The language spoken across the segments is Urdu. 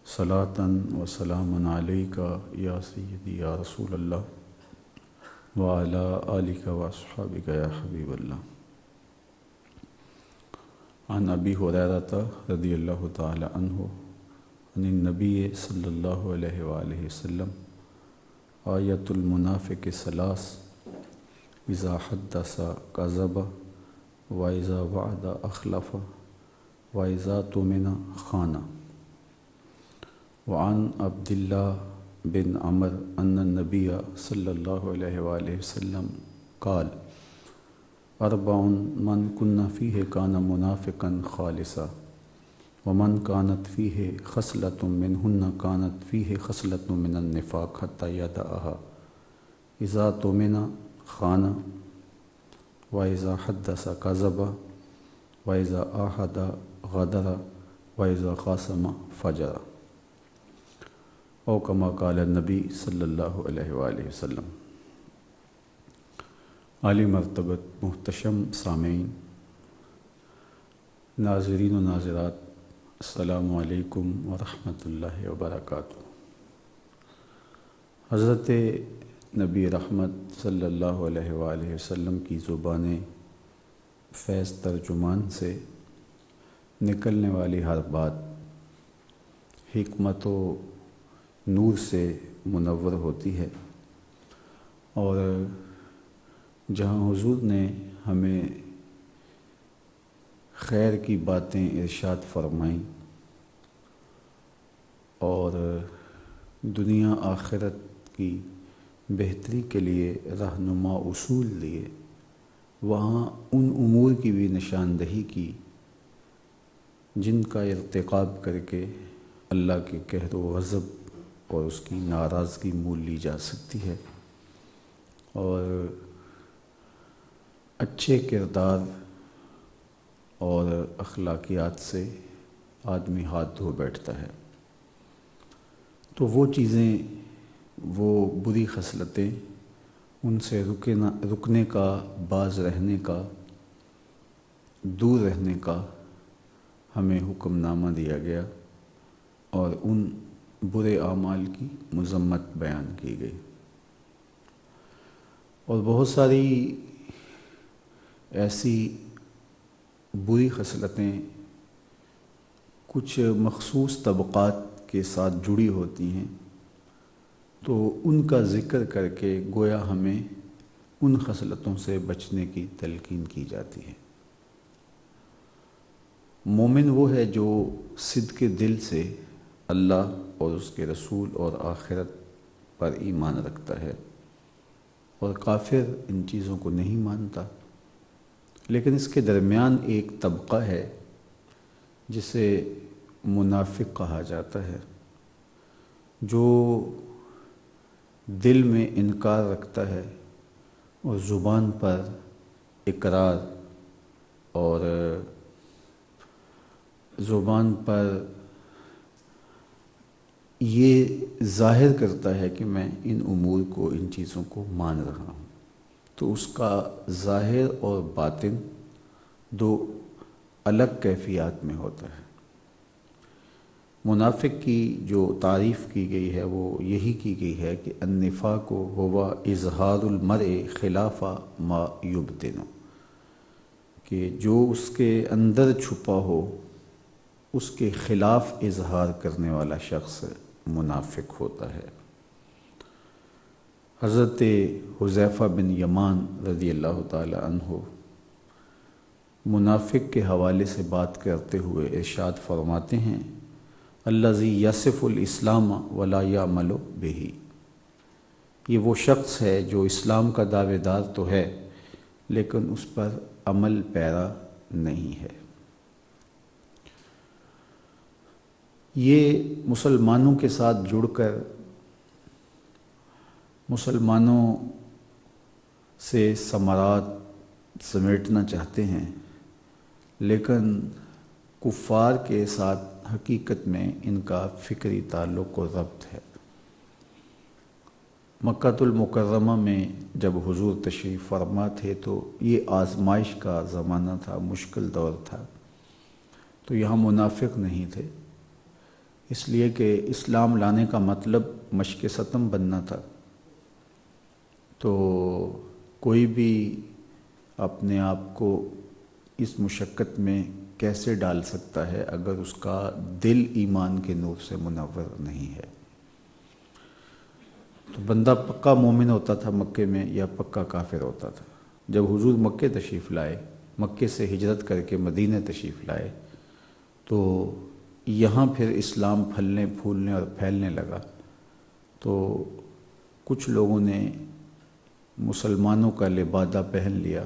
صلاۃً و سلام علیک یا سیدی یا رسول اللہ وعلی آلک و اصحابک یا حبیب اللہ۔ عن ابی ہریرہ رضی اللہ تعالی عنہ عن النبی صلی اللہ علیہ وآلہ وسلم آیۃ المنافق ثلاث اذا حدث کذب واذا وعد اخلف واذا اؤتمن خان۔ وعن عبد اللہ بن عمر ان النبی صلی اللہ علیہ وآلہ وسلم قال اربع من کن فیہ کان منافقا خالصا ومن كانت فيه خصلة منهن كانت فيه خصلة من النفاق حتى يدعها إذا اؤتمن خان وإذا حدث كذب وإذا عاهد غدر وإذا خاصم فجر، او كما قال النبی صلی اللہ علیہ وآلہ وسلم۔ عالی مرتبت محتشم سامعین، ناظرین و ناظرات، السلام علیکم ورحمۃ اللہ وبرکاتہ۔ حضرت نبی رحمت صلی اللہ علیہ وآلہ وسلم کی زبان فیض ترجمان سے نکلنے والی ہر بات حکمت و نور سے منور ہوتی ہے، اور جہاں حضور نے ہمیں خیر کی باتیں ارشاد فرمائیں اور دنیا آخرت کی بہتری کے لیے رہنما اصول دیے، وہاں ان امور کی بھی نشاندہی کی جن کا ارتکاب کر کے اللہ کے قہر و غضب اور اس کی ناراضگی مول لی جا سکتی ہے، اور اچھے کردار اور اخلاقیات سے آدمی ہاتھ دھو بیٹھتا ہے۔ تو وہ چیزیں، وہ بری خصلتیں، ان سے رکنے کا، باز رہنے کا، دور رہنے کا ہمیں حکم نامہ دیا گیا، اور ان برے اعمال کی مذمت بیان کی گئی۔ اور بہت ساری ایسی بری خصلتیں کچھ مخصوص طبقات کے ساتھ جڑی ہوتی ہیں، تو ان کا ذکر کر کے گویا ہمیں ان خصلتوں سے بچنے کی تلقین کی جاتی ہے۔ مومن وہ ہے جو صدق دل سے اللہ اور اس کے رسول اور آخرت پر ایمان رکھتا ہے، اور کافر ان چیزوں کو نہیں مانتا۔ لیکن اس کے درمیان ایک طبقہ ہے جسے منافق کہا جاتا ہے، جو دل میں انکار رکھتا ہے اور زبان پر اقرار اور زبان پر یہ ظاہر کرتا ہے کہ میں ان امور کو، ان چیزوں کو مان رہا ہوں۔ تو اس کا ظاہر اور باطن دو الگ کیفیات میں ہوتا ہے۔ منافق کی جو تعریف کی گئی ہے وہ یہی کی گئی ہے کہ النفاق هو اظہار المرء خلاف ما یبطن، کہ جو اس کے اندر چھپا ہو اس کے خلاف اظہار کرنے والا شخص منافق ہوتا ہے۔ حضرت حذیفہ بن یمان رضی اللہ تعالی عنہ منافق کے حوالے سے بات کرتے ہوئے ارشاد فرماتے ہیں، الذی یصف الاسلام ولا یعمل بہ، یہ وہ شخص ہے جو اسلام کا دعوے دار تو ہے لیکن اس پر عمل پیرا نہیں ہے۔ یہ مسلمانوں کے ساتھ جڑ کر مسلمانوں سے ثمرات سمیٹنا چاہتے ہیں، لیکن کفار کے ساتھ حقیقت میں ان کا فکری تعلق و ربط ہے۔ مکہ المکرمہ میں جب حضور تشریف فرما تھے تو یہ آزمائش کا زمانہ تھا، مشکل دور تھا، تو یہاں منافق نہیں تھے، اس لیے کہ اسلام لانے کا مطلب مشق ستم بننا تھا۔ تو کوئی بھی اپنے آپ کو اس مشقت میں کیسے ڈال سکتا ہے اگر اس کا دل ایمان کے نور سے منور نہیں ہے؟ تو بندہ پکا مومن ہوتا تھا مکے میں یا پکا کافر ہوتا تھا؟ جب حضور مکے تشریف لائے، مکے سے ہجرت کر کے مدینہ تشریف لائے، تو یہاں پھر اسلام پھلنے پھولنے اور پھیلنے لگا۔ تو کچھ لوگوں نے مسلمانوں کا لبادہ پہن لیا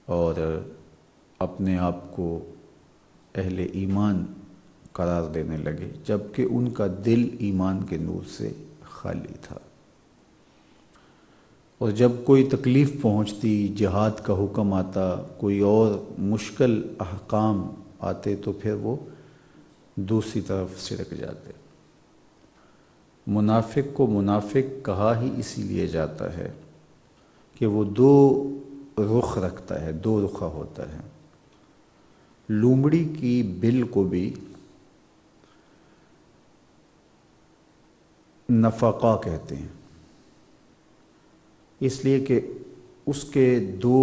اور اپنے آپ کو اہل ایمان قرار دینے لگے، جبکہ ان کا دل ایمان کے نور سے خالی تھا۔ اور جب کوئی تکلیف پہنچتی، جہاد کا حکم آتا، کوئی اور مشکل احکام آتے، تو پھر وہ دوسری طرف سرک جاتے۔ منافق کو منافق کہا ہی اسی لیے جاتا ہے کہ وہ دو رخ رکھتا ہے، دو رخا ہوتا ہے۔ لومڑی کی بل کو بھی نفقہ کہتے ہیں، اس لیے کہ اس کے دو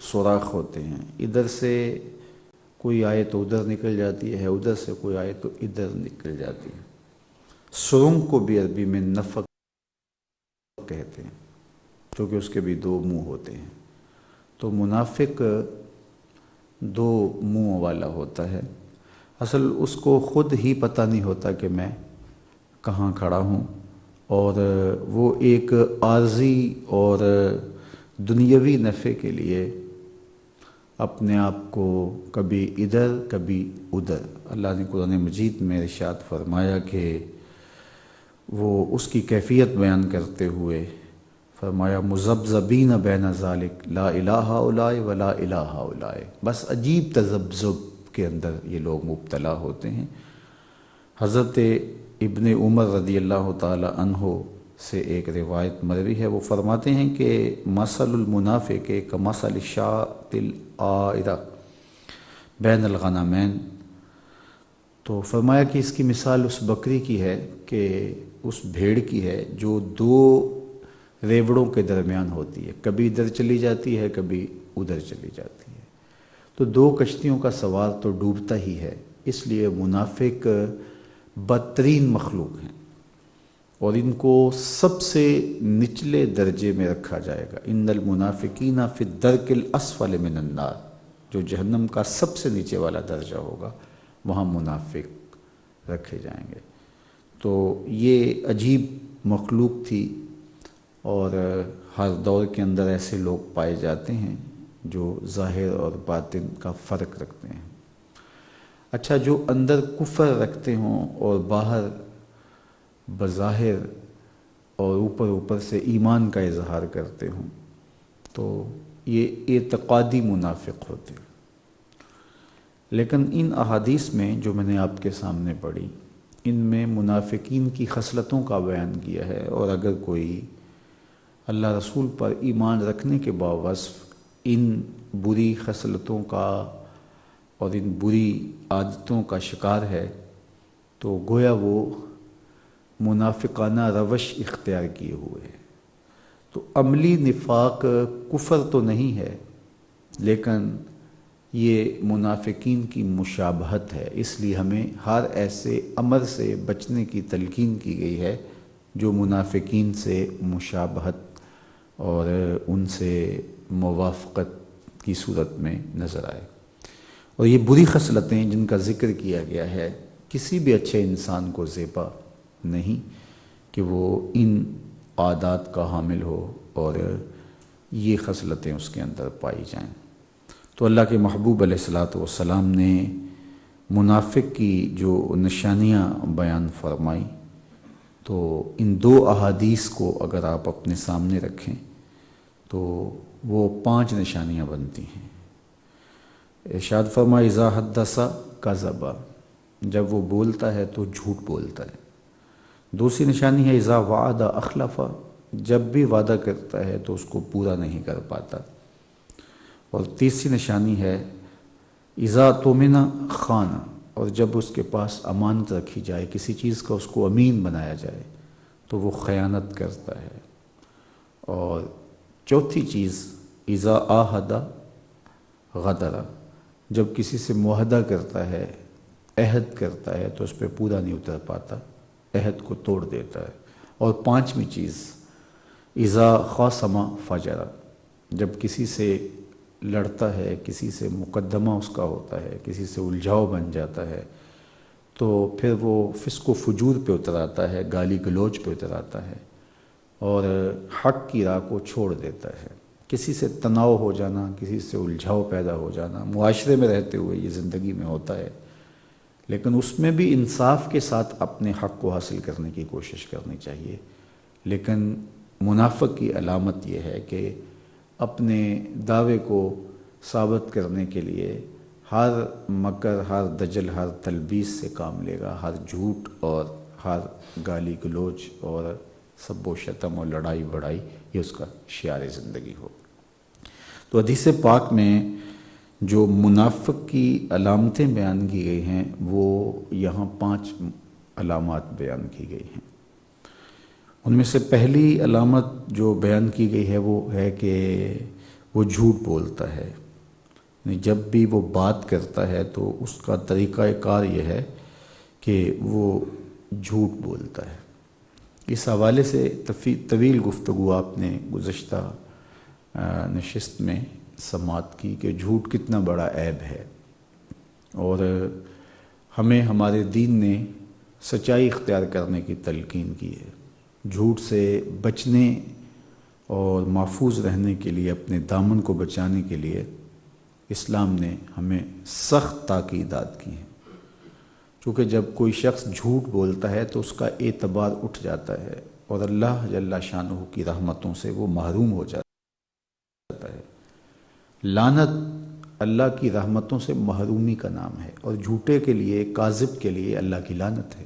سوراخ ہوتے ہیں، ادھر سے کوئی آئے تو ادھر نکل جاتی ہے، ادھر سے کوئی آئے تو ادھر نکل جاتی ہے۔ سرنگ کو بھی عربی میں نفق کہتے ہیں، کیونکہ اس کے بھی دو منہ ہوتے ہیں۔ تو منافق دو منہ والا ہوتا ہے۔ اصل اس کو خود ہی پتہ نہیں ہوتا کہ میں کہاں کھڑا ہوں، اور وہ ایک عارضی اور دنیاوی نفع کے لیے اپنے آپ کو کبھی ادھر کبھی ادھر، اللہ نے قرآن مجید میں ارشاد فرمایا کہ وہ اس کی کیفیت بیان کرتے ہوئے فرمایا مذبذبین بین ذالک لا الہ ہؤلاء ولا الہ ہؤلاء، بس عجیب تذبذب کے اندر یہ لوگ مبتلا ہوتے ہیں۔ حضرت ابن عمر رضی اللہ تعالی عنہ سے ایک روایت مروی ہے، وہ فرماتے ہیں کہ مثل المنافق کمثل الشاة العائرہ بین الغنمین، تو فرمایا کہ اس کی مثال اس بکری کی ہے کہ اس بھیڑ کی ہے جو دو ریوڑوں کے درمیان ہوتی ہے، کبھی ادھر چلی جاتی ہے کبھی ادھر چلی جاتی ہے۔ تو دو کشتیوں کا سوار تو ڈوبتا ہی ہے، اس لیے منافق بدترین مخلوق ہیں، اور ان کو سب سے نچلے درجے میں رکھا جائے گا۔ ان المنافقین فی الدرک الاسفل من النار، جو جہنم کا سب سے نیچے والا درجہ ہوگا وہاں منافق رکھے جائیں گے۔ تو یہ عجیب مخلوق تھی، اور ہر دور کے اندر ایسے لوگ پائے جاتے ہیں جو ظاہر اور باطن کا فرق رکھتے ہیں۔ اچھا، جو اندر کفر رکھتے ہوں اور باہر بظاہر اور اوپر سے ایمان کا اظہار کرتے ہوں، تو یہ اعتقادی منافق ہوتے ہیں۔ لیکن ان احادیث میں جو میں نے آپ کے سامنے پڑھی، ان میں منافقین کی خصلتوں کا بیان کیا ہے، اور اگر کوئی اللہ رسول پر ایمان رکھنے کے باوصف ان بری خصلتوں کا اور ان بری عادتوں کا شکار ہے، تو گویا وہ منافقانہ روش اختیار کیے ہوئے ہے۔ تو عملی نفاق کفر تو نہیں ہے، لیکن یہ منافقین کی مشابہت ہے، اس لیے ہمیں ہر ایسے امر سے بچنے کی تلقین کی گئی ہے جو منافقین سے مشابہت اور ان سے موافقت کی صورت میں نظر آئے۔ اور یہ بری خصلتیں جن کا ذکر کیا گیا ہے، کسی بھی اچھے انسان کو زیبا نہیں کہ وہ ان عادات کا حامل ہو اور یہ خصلتیں اس کے اندر پائی جائیں۔ تو اللہ کے محبوب علیہ الصلوۃ والسلام نے منافق کی جو نشانیاں بیان فرمائی، تو ان دو احادیث کو اگر آپ اپنے سامنے رکھیں تو وہ 5 نشانیاں بنتی ہیں۔ ارشاد فرمایا اذا حدث کذب، جب وہ بولتا ہے تو جھوٹ بولتا ہے۔ دوسری نشانی ہے اذا وعد اخلف، جب بھی وعدہ کرتا ہے تو اس کو پورا نہیں کر پاتا۔ اور تیسری نشانی ہے اذا اؤتمن خان، اور جب اس کے پاس امانت رکھی جائے، کسی چیز کا اس کو امین بنایا جائے تو وہ خیانت کرتا ہے۔ اور چوتھی چیز اذا عاہد غدر، جب کسی سے معاہدہ کرتا ہے، عہد کرتا ہے تو اس پہ پورا نہیں اتر پاتا، عہد کو توڑ دیتا ہے۔ اور پانچویں چیز اذا خاصم فجر، جب کسی سے لڑتا ہے، کسی سے مقدمہ اس کا ہوتا ہے، کسی سے الجھاؤ بن جاتا ہے تو پھر وہ فسق و فجور پہ اتر آتا ہے، گالی گلوچ پہ اتر آتا ہے اور حق کی راہ کو چھوڑ دیتا ہے۔ کسی سے تناؤ ہو جانا، کسی سے الجھاؤ پیدا ہو جانا معاشرے میں رہتے ہوئے یہ زندگی میں ہوتا ہے، لیکن اس میں بھی انصاف کے ساتھ اپنے حق کو حاصل کرنے کی کوشش کرنی چاہیے۔ لیکن منافق کی علامت یہ ہے کہ اپنے دعوے کو ثابت کرنے کے لیے ہر مکر، ہر دجل، ہر تلبیس سے کام لے گا، ہر جھوٹ اور ہر گالی گلوچ اور سب و شتم اور لڑائی بڑائی یہ اس کا شعار زندگی ہو۔ تو حدیث پاک میں جو منافق کی علامتیں بیان کی گئی ہیں وہ یہاں 5 علامات بیان کی گئی ہیں۔ ان میں سے پہلی علامت جو بیان کی گئی ہے وہ ہے کہ وہ جھوٹ بولتا ہے، یعنی جب بھی وہ بات کرتا ہے تو اس کا طریقہ کار یہ ہے کہ وہ جھوٹ بولتا ہے۔ اس حوالے سے طویل گفتگو آپ نے گزشتہ نشست میں سماعت کی کہ جھوٹ کتنا بڑا عیب ہے، اور ہمیں ہمارے دین نے سچائی اختیار کرنے کی تلقین کی ہے۔ جھوٹ سے بچنے اور محفوظ رہنے کے لیے، اپنے دامن کو بچانے کے لیے اسلام نے ہمیں سخت تاکیدات کی ہیں، چونکہ جب کوئی شخص جھوٹ بولتا ہے تو اس کا اعتبار اٹھ جاتا ہے اور اللہ جل شانہ کی رحمتوں سے وہ محروم ہو جاتا ہے۔ لعنت اللہ کی رحمتوں سے محرومی کا نام ہے، اور جھوٹے کے لیے، کاذب کے لیے اللہ کی لعنت ہے۔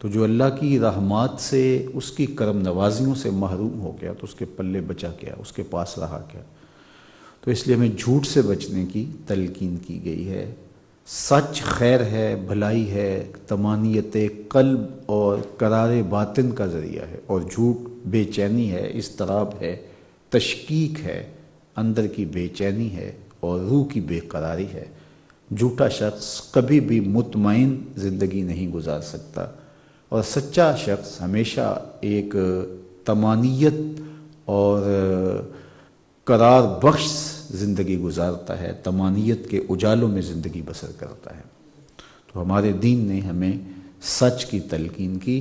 تو جو اللہ کی رحمات سے، اس کی کرم نوازیوں سے محروم ہو گیا تو اس کے پلے بچا کیا، اس کے پاس رہا کیا؟ تو اس لیے ہمیں جھوٹ سے بچنے کی تلقین کی گئی ہے۔ سچ خیر ہے، بھلائی ہے، طمانینت قلب اور قرار باطن کا ذریعہ ہے، اور جھوٹ بے چینی ہے، اضطراب ہے، تشکیک ہے، اندر کی بے چینی ہے اور روح کی بے قراری ہے۔ جھوٹا شخص کبھی بھی مطمئن زندگی نہیں گزار سکتا، اور سچا شخص ہمیشہ ایک طمانینت اور قرار بخش زندگی گزارتا ہے، طمانینت کے اجالوں میں زندگی بسر کرتا ہے۔ تو ہمارے دین نے ہمیں سچ کی تلقین کی،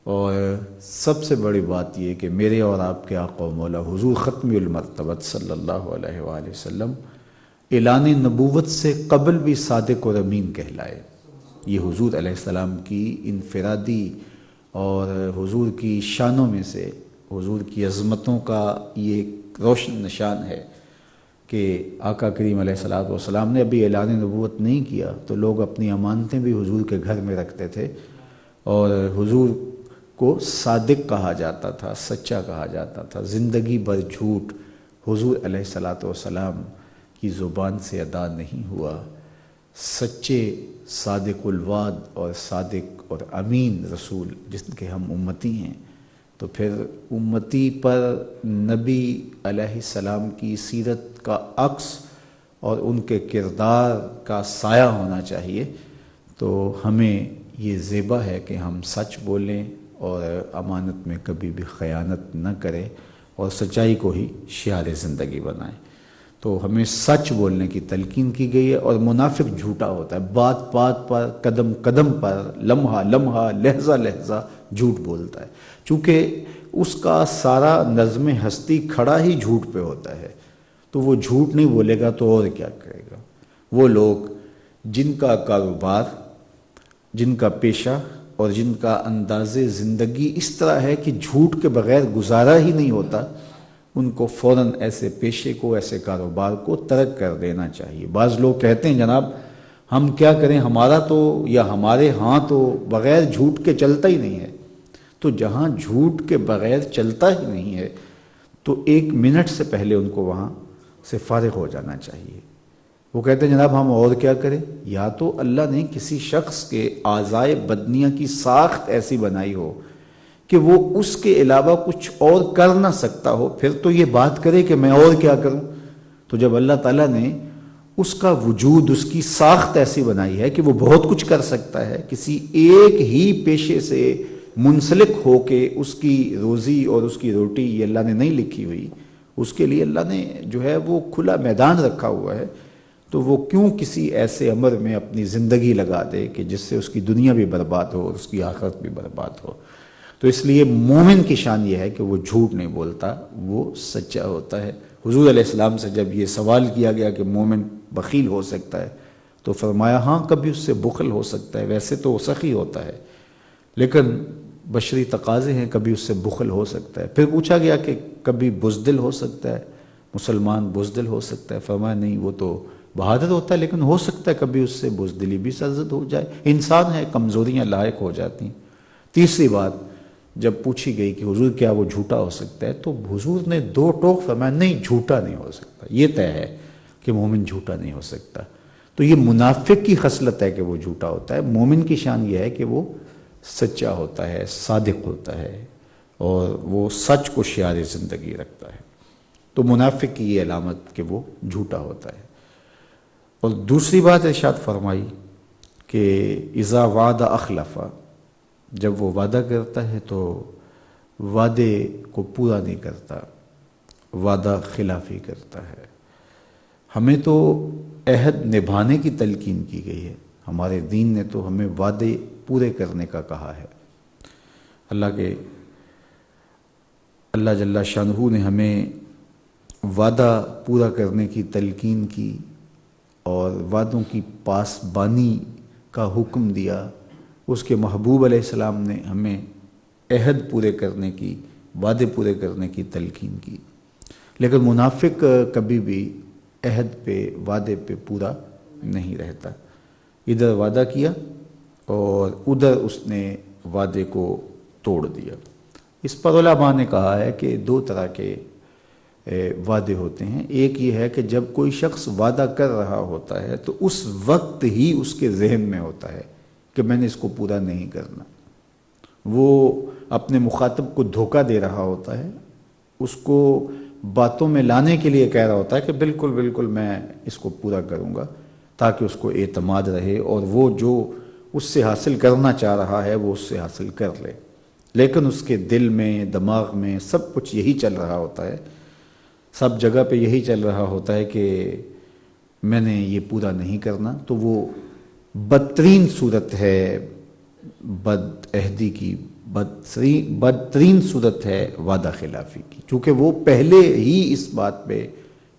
اور سب سے بڑی بات یہ کہ میرے اور آپ کے آقا و مولا حضور ختم المرتبت صلی اللہ علیہ وآلہ وسلم اعلان نبوت سے قبل بھی صادق و امین کہلائے۔ یہ حضور علیہ السلام کی انفرادی اور حضور کی شانوں میں سے، حضور کی عظمتوں کا یہ ایک روشن نشان ہے کہ آقا کریم علیہ السلام نے ابھی اعلان نبوت نہیں کیا تو لوگ اپنی امانتیں بھی حضور کے گھر میں رکھتے تھے، اور حضور کو صادق کہا جاتا تھا، سچا کہا جاتا تھا۔ زندگی بھر جھوٹ حضور علیہ السلام کی زبان سے ادا نہیں ہوا۔ سچے، صادق الوعد اور صادق اور امین رسول جس کے ہم امتی ہیں، تو پھر امتی پر نبی علیہ السلام کی سیرت کا عکس اور ان کے کردار کا سایہ ہونا چاہیے۔ تو ہمیں یہ زیبا ہے کہ ہم سچ بولیں اور امانت میں کبھی بھی خیانت نہ کریں، اور سچائی کو ہی شعار زندگی بنائیں۔ تو ہمیں سچ بولنے کی تلقین کی گئی ہے، اور منافق جھوٹا ہوتا ہے، بات بات پر، قدم قدم پر، لمحہ لمحہ، لہجہ لہجہ جھوٹ بولتا ہے، چونکہ اس کا سارا نظم ہستی کھڑا ہی جھوٹ پہ ہوتا ہے، تو وہ جھوٹ نہیں بولے گا تو اور کیا کرے گا؟ وہ لوگ جن کا کاروبار، جن کا پیشہ اور جن کا انداز زندگی اس طرح ہے کہ جھوٹ کے بغیر گزارا ہی نہیں ہوتا، ان کو فوراً ایسے پیشے کو، ایسے کاروبار کو ترک کر دینا چاہیے۔ بعض لوگ کہتے ہیں جناب ہم کیا کریں، ہمارا تو یا ہمارے ہاں تو بغیر جھوٹ کے چلتا ہی نہیں ہے۔ تو جہاں جھوٹ کے بغیر چلتا ہی نہیں ہے تو 1 منٹ سے پہلے ان کو وہاں سے فارغ ہو جانا چاہیے۔ وہ کہتے ہیں جناب ہم اور کیا کریں؟ یا تو اللہ نے کسی شخص کے اعضائے بدنیہ کی ساخت ایسی بنائی ہو کہ وہ اس کے علاوہ کچھ اور کر نہ سکتا ہو، پھر تو یہ بات کرے کہ میں اور کیا کروں۔ تو جب اللہ تعالیٰ نے اس کا وجود، اس کی ساخت ایسی بنائی ہے کہ وہ بہت کچھ کر سکتا ہے، کسی ایک ہی پیشے سے منسلک ہو کے اس کی روزی اور اس کی روٹی یہ اللہ نے نہیں لکھی ہوئی، اس کے لیے اللہ نے جو ہے وہ کھلا میدان رکھا ہوا ہے، تو وہ کیوں کسی ایسے امر میں اپنی زندگی لگا دے کہ جس سے اس کی دنیا بھی برباد ہو اور اس کی آخرت بھی برباد ہو۔ تو اس لیے مومن کی شان یہ ہے کہ وہ جھوٹ نہیں بولتا، وہ سچا ہوتا ہے۔ حضور علیہ السلام سے جب یہ سوال کیا گیا کہ مومن بخیل ہو سکتا ہے تو فرمایا ہاں کبھی اس سے بخل ہو سکتا ہے، ویسے تو وہ سخی ہوتا ہے لیکن بشری تقاضے ہیں، کبھی اس سے بخل ہو سکتا ہے۔ پھر پوچھا گیا کہ کبھی بزدل ہو سکتا ہے، مسلمان بزدل ہو سکتا ہے؟ فرمایا نہیں، وہ تو بہادر ہوتا ہے لیکن ہو سکتا ہے کبھی اس سے بزدلی بھی سرزد ہو جائے، انسان ہے، کمزوریاں لاحق ہو جاتی ہیں۔ تیسری بات جب پوچھی گئی کہ حضور کیا وہ جھوٹا ہو سکتا ہے تو حضور نے دو ٹوک فرمایا نہیں، جھوٹا نہیں ہو سکتا، یہ طے ہے کہ مومن جھوٹا نہیں ہو سکتا۔ تو یہ منافق کی خصلت ہے کہ وہ جھوٹا ہوتا ہے، مومن کی شان یہ ہے کہ وہ سچا ہوتا ہے، صادق ہوتا ہے اور وہ سچ کو شعار زندگی رکھتا ہے۔ تو منافق کی یہ علامت کہ وہ جھوٹا ہوتا ہے۔ اور دوسری بات ارشاد فرمائی کہ اذا وعد اخلف، جب وہ وعدہ کرتا ہے تو وعدے کو پورا نہیں کرتا، وعدہ خلافی کرتا ہے۔ ہمیں تو عہد نبھانے کی تلقین کی گئی ہے، ہمارے دین نے تو ہمیں وعدے پورے کرنے کا کہا ہے۔ اللہ جل شانہ نے ہمیں وعدہ پورا کرنے کی تلقین کی اور وعدوں کی پاسبانی کا حکم دیا۔ اس کے محبوب علیہ السلام نے ہمیں عہد پورے کرنے کی، وعدے پورے کرنے کی تلقین کی، لیکن منافق کبھی بھی عہد پہ، وعدے پہ پورا نہیں رہتا۔ ادھر وعدہ کیا اور ادھر اس نے وعدے کو توڑ دیا۔ اس پر علماء نے کہا ہے کہ دو طرح کے وعدے ہوتے ہیں۔ ایک یہ ہے کہ جب کوئی شخص وعدہ کر رہا ہوتا ہے تو اس وقت ہی اس کے ذہن میں ہوتا ہے کہ میں نے اس کو پورا نہیں کرنا، وہ اپنے مخاطب کو دھوکہ دے رہا ہوتا ہے، اس کو باتوں میں لانے کے لیے کہہ رہا ہوتا ہے کہ بالکل بالکل میں اس کو پورا کروں گا، تاکہ اس کو اعتماد رہے اور وہ جو اس سے حاصل کرنا چاہ رہا ہے وہ اس سے حاصل کر لے۔ لیکن اس کے دل میں، دماغ میں سب کچھ یہی چل رہا ہوتا ہے، سب جگہ پہ یہی چل رہا ہوتا ہے کہ میں نے یہ پورا نہیں کرنا۔ تو وہ بدترین صورت ہے بد عہدی کی، بدترین صورت ہے وعدہ خلافی کی، چونکہ وہ پہلے ہی اس بات پہ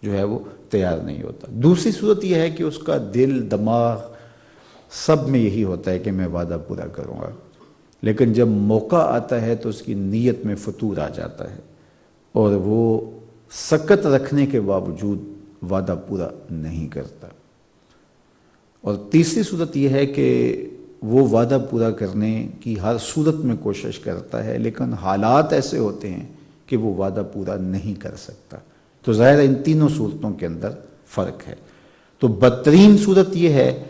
جو ہے وہ تیار نہیں ہوتا۔ دوسری صورت یہ ہے کہ اس کا دل، دماغ سب میں یہی ہوتا ہے کہ میں وعدہ پورا کروں گا، لیکن جب موقع آتا ہے تو اس کی نیت میں فتور آ جاتا ہے اور وہ سکت رکھنے کے باوجود وعدہ پورا نہیں کرتا۔ اور تیسری صورت یہ ہے کہ وہ وعدہ پورا کرنے کی ہر صورت میں کوشش کرتا ہے لیکن حالات ایسے ہوتے ہیں کہ وہ وعدہ پورا نہیں کر سکتا۔ تو ظاہر ان تینوں صورتوں کے اندر فرق ہے۔ تو بدترین صورت یہ ہے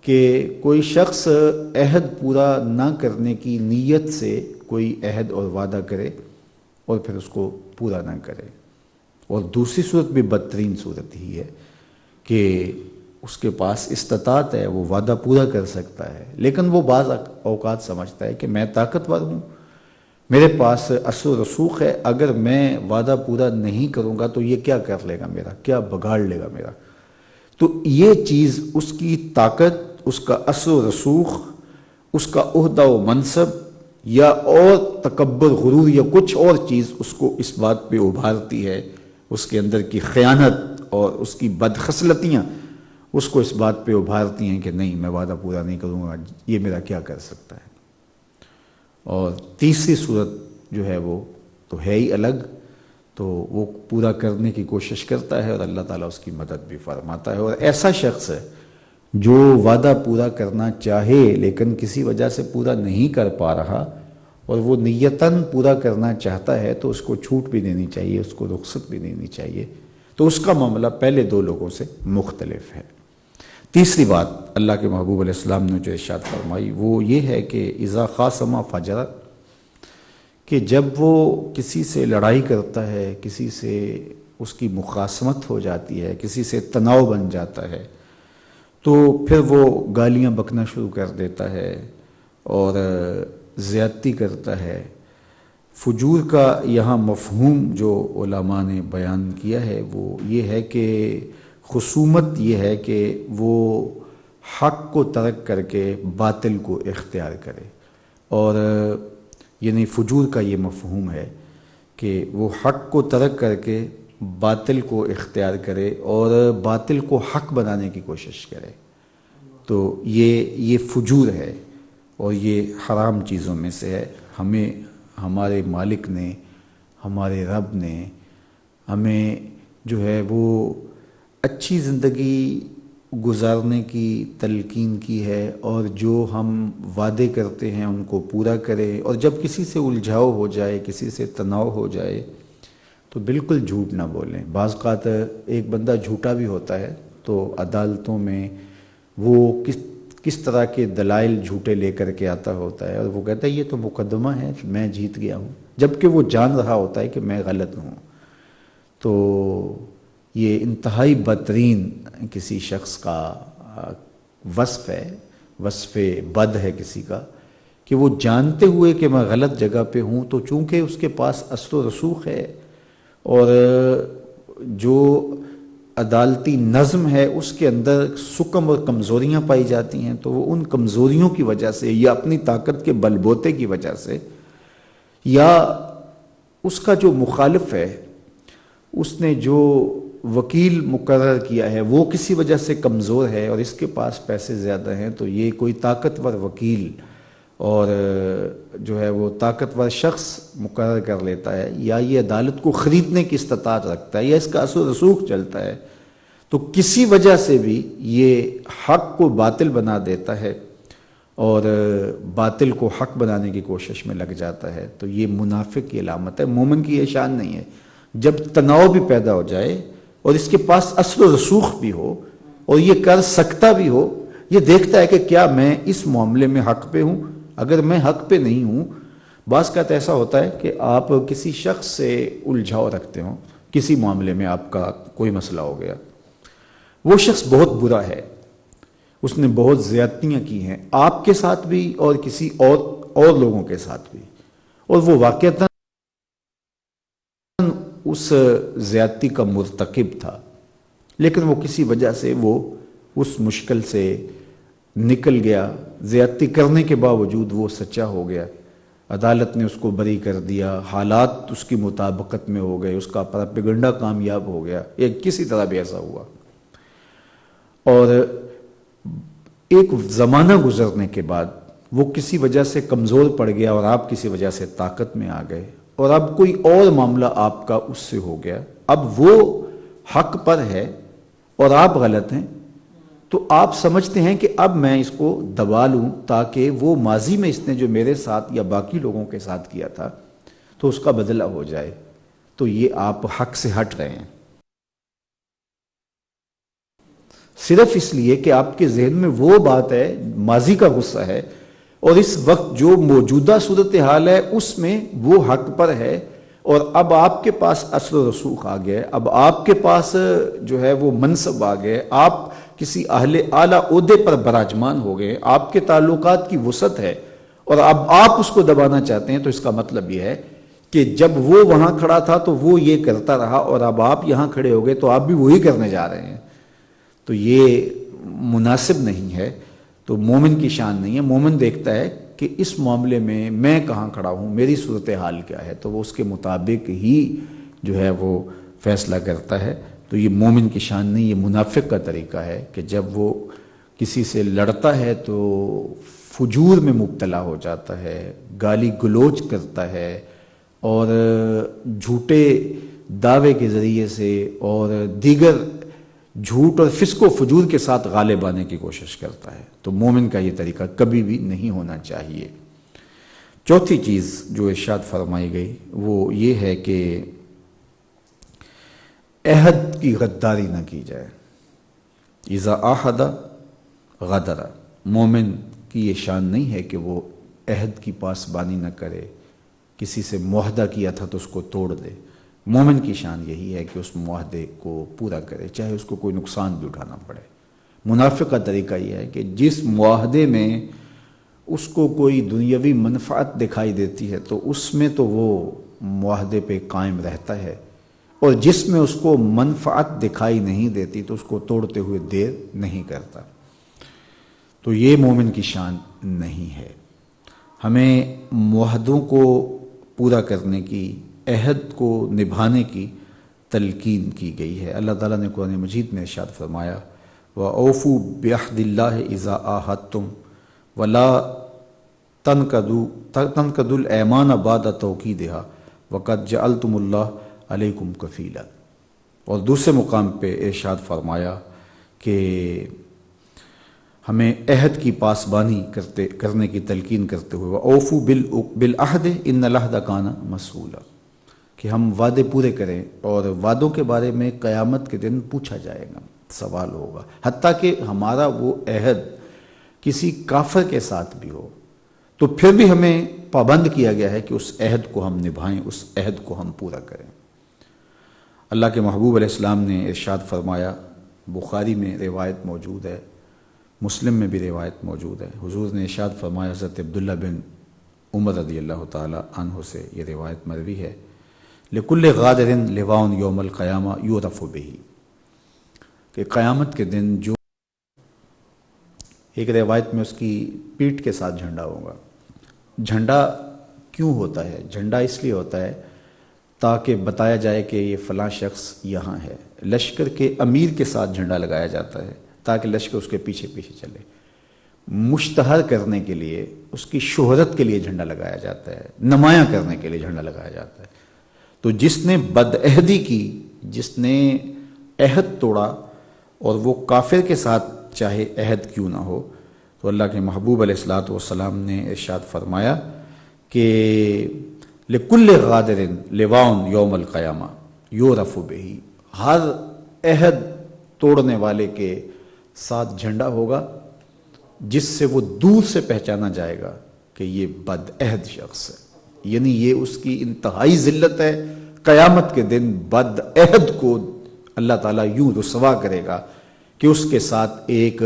کہ کوئی شخص عہد پورا نہ کرنے کی نیت سے کوئی عہد اور وعدہ کرے اور پھر اس کو پورا نہ کرے، اور دوسری صورت بھی بدترین صورت ہی ہے کہ اس کے پاس استطاعت ہے، وہ وعدہ پورا کر سکتا ہے لیکن وہ بعض اوقات سمجھتا ہے کہ میں طاقتور ہوں، میرے پاس اثر و رسوخ ہے، اگر میں وعدہ پورا نہیں کروں گا تو یہ کیا کر لے گا میرا، کیا بگاڑ لے گا میرا۔ تو یہ چیز، اس کی طاقت، اس کا اثر و رسوخ، اس کا عہدہ و منصب یا اور تکبر، غرور یا کچھ اور چیز اس کو اس بات پہ ابھارتی ہے، اس کے اندر کی خیانت اور اس کی بدخصلتیاں اس کو اس بات پہ ابھارتی ہیں کہ نہیں، میں وعدہ پورا نہیں کروں گا، یہ میرا کیا کر سکتا ہے۔ اور تیسری صورت جو ہے وہ تو ہے ہی الگ، تو وہ پورا کرنے کی کوشش کرتا ہے اور اللہ تعالیٰ اس کی مدد بھی فرماتا ہے۔ اور ایسا شخص ہے جو وعدہ پورا کرنا چاہے لیکن کسی وجہ سے پورا نہیں کر پا رہا اور وہ نیتاً پورا کرنا چاہتا ہے تو اس کو چھوٹ بھی دینی چاہیے، اس کو رخصت بھی دینی چاہیے۔ تو اس کا معاملہ پہلے دو لوگوں سے مختلف ہے۔ تیسری بات اللہ کے محبوب علیہ السلام نے جو ارشاد فرمائی وہ یہ ہے کہ اذا خاصم فجر، کہ جب وہ کسی سے لڑائی کرتا ہے، کسی سے اس کی مخاصمت ہو جاتی ہے، کسی سے تناؤ بن جاتا ہے، تو پھر وہ گالیاں بکنا شروع کر دیتا ہے اور زیادتی کرتا ہے۔ فجور کا یہاں مفہوم جو علماء نے بیان کیا ہے وہ یہ ہے کہ خصومت یہ ہے کہ وہ حق کو ترک کر کے باطل کو اختیار کرے، اور یعنی فجور کا یہ مفہوم ہے کہ وہ حق کو ترک کر کے باطل کو اختیار کرے اور باطل کو حق بنانے کی کوشش کرے، تو یہ فجور ہے اور یہ حرام چیزوں میں سے ہے۔ ہمیں ہمارے مالک نے، ہمارے رب نے ہمیں جو ہے وہ اچھی زندگی گزارنے کی تلقین کی ہے، اور جو ہم وعدے کرتے ہیں ان کو پورا کرے، اور جب کسی سے الجھاؤ ہو جائے، کسی سے تناؤ ہو جائے تو بالکل جھوٹ نہ بولیں۔ بعض اوقات ایک بندہ جھوٹا بھی ہوتا ہے تو عدالتوں میں وہ کس طرح کے دلائل جھوٹے لے کر کے آتا ہوتا ہے، اور وہ کہتا ہے یہ تو مقدمہ ہے، میں جیت گیا ہوں، جبکہ وہ جان رہا ہوتا ہے کہ میں غلط ہوں۔ تو یہ انتہائی بدترین کسی شخص کا وصف ہے، وصف بد ہے کسی کا، کہ وہ جانتے ہوئے کہ میں غلط جگہ پہ ہوں، تو چونکہ اس کے پاس اثر و رسوخ ہے اور جو عدالتی نظم ہے اس کے اندر سکم اور کمزوریاں پائی جاتی ہیں، تو وہ ان کمزوریوں کی وجہ سے یا اپنی طاقت کے بل بوتے کی وجہ سے، یا اس کا جو مخالف ہے اس نے جو وکیل مقرر کیا ہے وہ کسی وجہ سے کمزور ہے اور اس کے پاس پیسے زیادہ ہیں، تو یہ کوئی طاقتور وکیل اور جو ہے وہ طاقتور شخص مقرر کر لیتا ہے، یا یہ عدالت کو خریدنے کی استطاعت رکھتا ہے، یا اس کا اثر و رسوخ چلتا ہے، تو کسی وجہ سے بھی یہ حق کو باطل بنا دیتا ہے اور باطل کو حق بنانے کی کوشش میں لگ جاتا ہے، تو یہ منافق کی علامت ہے۔ مومن کی یہ شان نہیں ہے۔ جب تناؤ بھی پیدا ہو جائے اور اس کے پاس اثر و رسوخ بھی ہو اور یہ کر سکتا بھی ہو، یہ دیکھتا ہے کہ کیا میں اس معاملے میں حق پہ ہوں، اگر میں حق پہ نہیں ہوں۔ بعض کا ایسا ہوتا ہے کہ آپ کسی شخص سے الجھاؤ رکھتے ہوں، کسی معاملے میں آپ کا کوئی مسئلہ ہو گیا، وہ شخص بہت برا ہے، اس نے بہت زیادتیاں کی ہیں آپ کے ساتھ بھی اور کسی اور لوگوں کے ساتھ بھی، اور وہ واقعتاً اس زیادتی کا مرتکب تھا، لیکن وہ کسی وجہ سے وہ اس مشکل سے نکل گیا، زیادتی کرنے کے باوجود وہ سچا ہو گیا، عدالت نے اس کو بری کر دیا، حالات اس کی مطابقت میں ہو گئے، اس کا پروپیگنڈا کامیاب ہو گیا، ایک کسی طرح بھی ایسا ہوا، اور ایک زمانہ گزرنے کے بعد وہ کسی وجہ سے کمزور پڑ گیا اور آپ کسی وجہ سے طاقت میں آ گئے، اور اب کوئی اور معاملہ آپ کا اس سے ہو گیا، اب وہ حق پر ہے اور آپ غلط ہیں، تو آپ سمجھتے ہیں کہ اب میں اس کو دبا لوں تاکہ وہ ماضی میں اس نے جو میرے ساتھ یا باقی لوگوں کے ساتھ کیا تھا تو اس کا بدلہ ہو جائے، تو یہ آپ حق سے ہٹ رہے ہیں، صرف اس لیے کہ آپ کے ذہن میں وہ بات ہے، ماضی کا غصہ ہے، اور اس وقت جو موجودہ صورتحال ہے اس میں وہ حق پر ہے، اور اب آپ کے پاس اثر و رسوخ آ گئے، اب آپ کے پاس جو ہے وہ منصب آ گئے، آپ کسی اعلیٰ عہدے پر براجمان ہو گئے، آپ کے تعلقات کی وسعت ہے، اور اب آپ اس کو دبانا چاہتے ہیں، تو اس کا مطلب یہ ہے کہ جب وہ وہاں کھڑا تھا تو وہ یہ کرتا رہا، اور اب آپ یہاں کھڑے ہو گئے تو آپ بھی وہی کرنے جا رہے ہیں، تو یہ مناسب نہیں ہے، تو مومن کی شان نہیں ہے۔ مومن دیکھتا ہے کہ اس معاملے میں کہاں کھڑا ہوں، میری صورتحال کیا ہے، تو وہ اس کے مطابق ہی جو ہے وہ فیصلہ کرتا ہے، تو یہ مومن کی شان نہیں، یہ منافق کا طریقہ ہے کہ جب وہ کسی سے لڑتا ہے تو فجور میں مبتلا ہو جاتا ہے، گالی گلوچ کرتا ہے اور جھوٹے دعوے کے ذریعے سے اور دیگر جھوٹ اور فسق و فجور کے ساتھ غالب آنے کی کوشش کرتا ہے، تو مومن کا یہ طریقہ کبھی بھی نہیں ہونا چاہیے۔ چوتھی چیز جو ارشاد فرمائی گئی وہ یہ ہے کہ عہد کی غداری نہ کی جائے۔ اذا عاہد غدر، مومن کی یہ شان نہیں ہے کہ وہ عہد کی پاسبانی نہ کرے، کسی سے معاہدہ کیا تھا تو اس کو توڑ دے۔ مومن کی شان یہی ہے کہ اس معاہدے کو پورا کرے، چاہے اس کو کوئی نقصان بھی اٹھانا پڑے۔ منافق کا طریقہ یہ ہے کہ جس معاہدے میں اس کو کوئی دنیاوی منفعت دکھائی دیتی ہے تو اس میں تو وہ معاہدے پہ قائم رہتا ہے، اور جس میں اس کو منفعت دکھائی نہیں دیتی تو اس کو توڑتے ہوئے دیر نہیں کرتا۔ تو یہ مومن کی شان نہیں ہے۔ ہمیں معاہدوں کو پورا کرنے کی، عہد کو نبھانے کی تلقین کی گئی ہے۔ اللہ تعالیٰ نے قرآن مجید میں ارشاد فرمایا وَأَوْفُوا بِعَهْدِ اللَّهِ إِذَا عَاهَدتُّمْ وَلَا تَنْقَضُوا الْأَيْمَانَ بَعْدَ تَوْكِيدِهَا وَقَدْ جَعَلْتُمُ اللَّهَ عَلَيْكُمْ كَفِيلًا۔ اور دوسرے مقام پہ ارشاد فرمایا کہ ہمیں عہد کی پاسبانی کرنے کی تلقین کرتے ہوئے وَأَوْفُوا بِالْعَهْدِ إِنَّ الْعَهْدَ كَانَ مَسْئُولًا، کہ ہم وعدے پورے کریں، اور وعدوں کے بارے میں قیامت کے دن پوچھا جائے گا، سوال ہوگا۔ حتیٰ کہ ہمارا وہ عہد کسی کافر کے ساتھ بھی ہو تو پھر بھی ہمیں پابند کیا گیا ہے کہ اس عہد کو ہم نبھائیں، اس عہد کو ہم پورا کریں۔ اللہ کے محبوب علیہ السلام نے ارشاد فرمایا، بخاری میں روایت موجود ہے، مسلم میں بھی روایت موجود ہے، حضور نے ارشاد فرمایا، حضرت عبداللہ بن عمر رضی اللہ تعالی عنہ سے یہ روایت مروی ہے، لِكُلِّ غَادِرٍ لِوَاءٌ يَوْمَ الْقِيَامَةِ يُعْرَفُ بِهِ، کہ قیامت کے دن جو ایک روایت میں اس کی پیٹھ کے ساتھ جھنڈا ہوگا۔ جھنڈا کیوں ہوتا ہے؟ جھنڈا اس لیے ہوتا ہے تاکہ بتایا جائے کہ یہ فلاں شخص یہاں ہے۔ لشکر کے امیر کے ساتھ جھنڈا لگایا جاتا ہے تاکہ لشکر اس کے پیچھے پیچھے چلے۔ مشتہر کرنے کے لیے، اس کی شہرت کے لیے جھنڈا لگایا جاتا ہے، نمایاں کرنے کے لیے جھنڈا لگایا جاتا ہے۔ تو جس نے بدعہدی کی، جس نے عہد توڑا، اور وہ کافر کے ساتھ چاہے عہد کیوں نہ ہو، تو اللہ کے محبوب علیہ الصلوۃ والسلام نے ارشاد فرمایا کہ لِكُلِّ غَادِرٍ لِوَاءٌ يَوْمَ الْقِيَامَةِ يُعْرَفُ بِهِ، ہر عہد توڑنے والے کے ساتھ جھنڈا ہوگا جس سے وہ دور سے پہچانا جائے گا کہ یہ بدعہد شخص ہے، یعنی یہ اس کی انتہائی ذلت ہے۔ قیامت کے دن بدعہد کو اللہ تعالیٰ یوں رسوا کرے گا کہ اس کے ساتھ ایک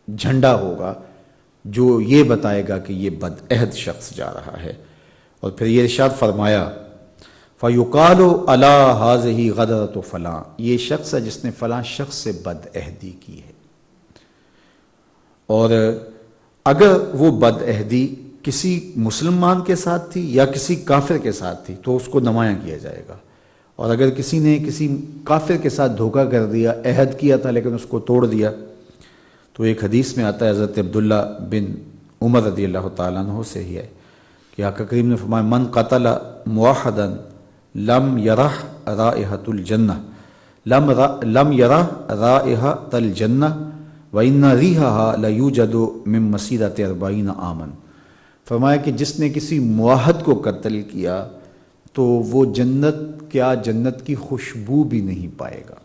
جھنڈا ہوگا جو یہ بتائے گا کہ یہ بدعہد شخص جا رہا ہے۔ اور پھر یہ ارشاد فرمایا فَيُقَالُ عَلَىٰ هَٰذِهِ غَدَرَةُ فلاں، یہ شخص ہے جس نے فلاں شخص سے بدعہدی کی ہے۔ اور اگر وہ بدعہدی کسی مسلمان کے ساتھ تھی یا کسی کافر کے ساتھ تھی تو اس کو نمایاں کیا جائے گا، اور اگر کسی نے کسی کافر کے ساتھ دھوکہ کر دیا، عہد کیا تھا لیکن اس کو توڑ دیا، تو ایک حدیث میں آتا ہے حضرت عبداللہ بن عمر رضی اللہ تعالیٰ عنہ سے ہی ہے کہ آقا کریم نے فرمایا من قتل موحدا لم یرح رائحۃ الجنہ لم یرح رائحۃ الجنہ وَإِنَّ رِیحَهَا لَیُوجَدُ مِن مَسِیرَةِ 40 عامًا، فرمایا کہ جس نے کسی معاہد کو قتل کیا تو وہ جنت کی خوشبو بھی نہیں پائے گا،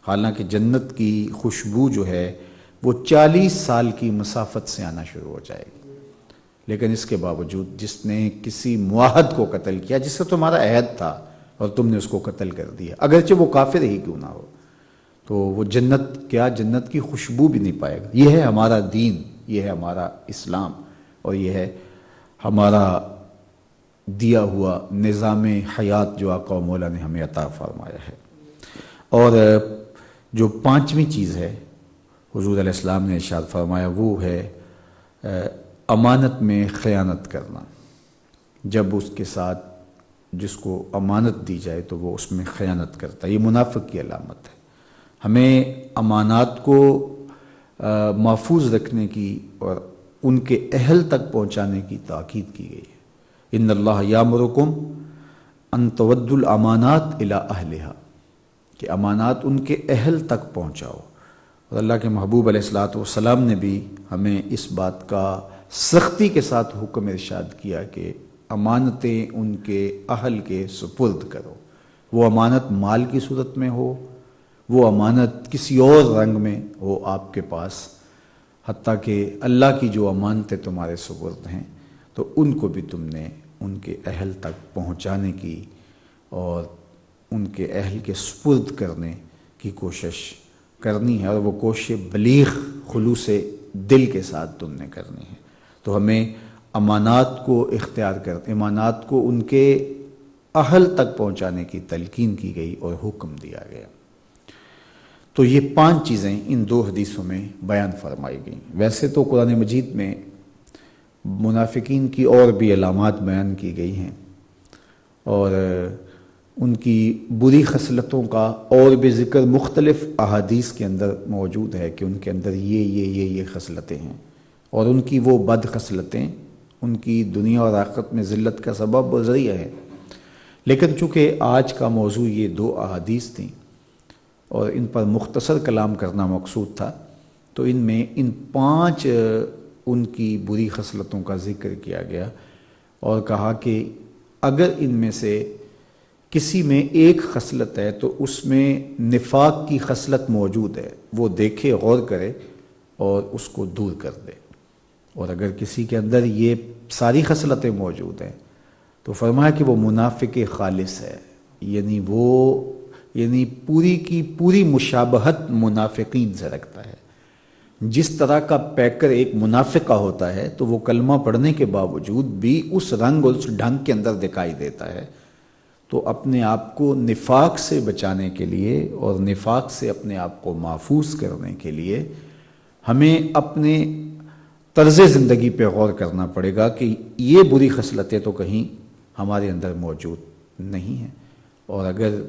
حالانکہ جنت کی خوشبو جو ہے وہ 40 سال کی مسافت سے آنا شروع ہو جائے گی۔ لیکن اس کے باوجود جس نے کسی معاہد کو قتل کیا جس سے تمہارا عہد تھا اور تم نے اس کو قتل کر دیا، اگرچہ وہ کافر ہی کیوں نہ ہو، تو وہ جنت کی خوشبو بھی نہیں پائے گا۔ یہ ہے ہمارا دین، یہ ہے ہمارا اسلام، اور یہ ہے ہمارا دیا ہوا نظام حیات جو آقا و مولا نے ہمیں عطا فرمایا ہے۔ اور جو 5ویں چیز ہے حضور علیہ السلام نے ارشاد فرمایا وہ ہے امانت میں خیانت کرنا۔ جب اس کے ساتھ جس کو امانت دی جائے تو وہ اس میں خیانت کرتا ہے، یہ منافق کی علامت ہے۔ ہمیں امانات کو محفوظ رکھنے کی اور ان کے اہل تک پہنچانے کی تاکید کی گئی ہے۔ ان اللہ یامرکم ان تودوا الامانات الی اہلہا، کہ امانات ان کے اہل تک پہنچاؤ۔ اور اللہ کے محبوب علیہ الصلوۃ والسلام نے بھی ہمیں اس بات کا سختی کے ساتھ حکم ارشاد کیا کہ امانتیں ان کے اہل کے سپرد کرو، وہ امانت مال کی صورت میں ہو، وہ امانت کسی اور رنگ میں ہو آپ کے پاس، حتیٰ کہ اللہ کی جو امانتیں تمہارے سپرد ہیں تو ان کو بھی تم نے ان کے اہل تک پہنچانے کی اور ان کے اہل کے سپرد کرنے کی کوشش کرنی ہے، اور وہ کوشش بلیغ خلوص دل کے ساتھ تم نے کرنی ہے۔ تو ہمیں امانات کو امانات کو ان کے اہل تک پہنچانے کی تلقین کی گئی اور حکم دیا گیا۔ تو یہ 5 چیزیں ان 2 حدیثوں میں بیان فرمائی گئیں۔ ویسے تو قرآن مجید میں منافقین کی اور بھی علامات بیان کی گئی ہیں، اور ان کی بری خصلتوں کا اور بھی ذکر مختلف احادیث کے اندر موجود ہے کہ ان کے اندر یہ خصلتیں ہیں، اور ان کی وہ بد خصلتیں ان کی دنیا اور آخرت میں ذلت کا سبب اور ذریعہ ہے۔ لیکن چونکہ آج کا موضوع یہ 2 احادیث تھیں اور ان پر مختصر کلام کرنا مقصود تھا، تو ان میں ان 5 ان کی بری خصلتوں کا ذکر کیا گیا اور کہا کہ اگر ان میں سے کسی میں ایک خصلت ہے تو اس میں نفاق کی خصلت موجود ہے، وہ دیکھے، غور کرے اور اس کو دور کر دے۔ اور اگر کسی کے اندر یہ ساری خصلتیں موجود ہیں تو فرمایا کہ وہ منافق خالص ہے، یعنی پوری کی پوری مشابہت منافقین سے رکھتا ہے۔ جس طرح کا پیکر ایک منافق کا ہوتا ہے تو وہ کلمہ پڑھنے کے باوجود بھی اس رنگ اور اس ڈھنگ کے اندر دکھائی دیتا ہے۔ تو اپنے آپ کو نفاق سے بچانے کے لیے اور نفاق سے اپنے آپ کو محفوظ کرنے کے لیے ہمیں اپنے طرز زندگی پہ غور کرنا پڑے گا کہ یہ بری خصلتیں تو کہیں ہمارے اندر موجود نہیں ہیں، اور اگر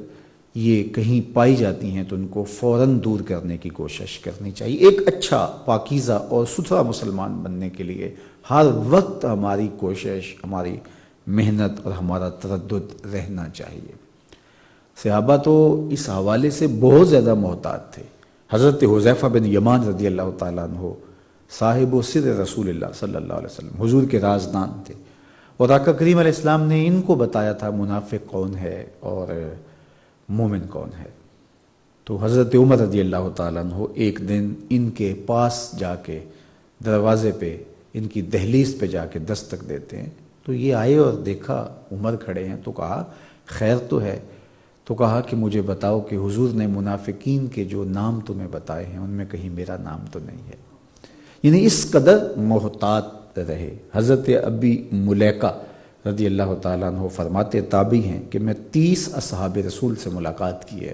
یہ کہیں پائی جاتی ہیں تو ان کو فوراً دور کرنے کی کوشش کرنی چاہیے۔ ایک اچھا، پاکیزہ اور ستھرا مسلمان بننے کے لیے ہر وقت ہماری کوشش، ہماری محنت اور ہمارا تردد رہنا چاہیے۔ صحابہ تو اس حوالے سے بہت زیادہ محتاط تھے۔ حضرت حذیفہ بن یمان رضی اللہ تعالیٰ عنہ صاحب و سر رسول اللہ صلی اللہ علیہ وسلم، حضور کے رازدان تھے، اور آقا کریم علیہ السلام نے ان کو بتایا تھا منافق کون ہے اور مومن کون ہے۔ تو حضرت عمر رضی اللہ تعالیٰ عنہ ایک دن ان کے پاس جا کے دروازے پہ، ان کی دہلیز پہ جا کے دستک دیتے ہیں، تو یہ آئے اور دیکھا عمر کھڑے ہیں، تو کہا خیر تو ہے؟ تو کہا کہ مجھے بتاؤ کہ حضور نے منافقین کے جو نام تمہیں بتائے ہیں ان میں کہیں میرا نام تو نہیں ہے؟ یعنی اس قدر محتاط رہے۔ حضرت ابی ملیکہ رضی اللہ تعالیٰ عنہ فرماتے، تابعی ہیں، کہ میں 30 اصحاب رسول سے ملاقات کی ہے،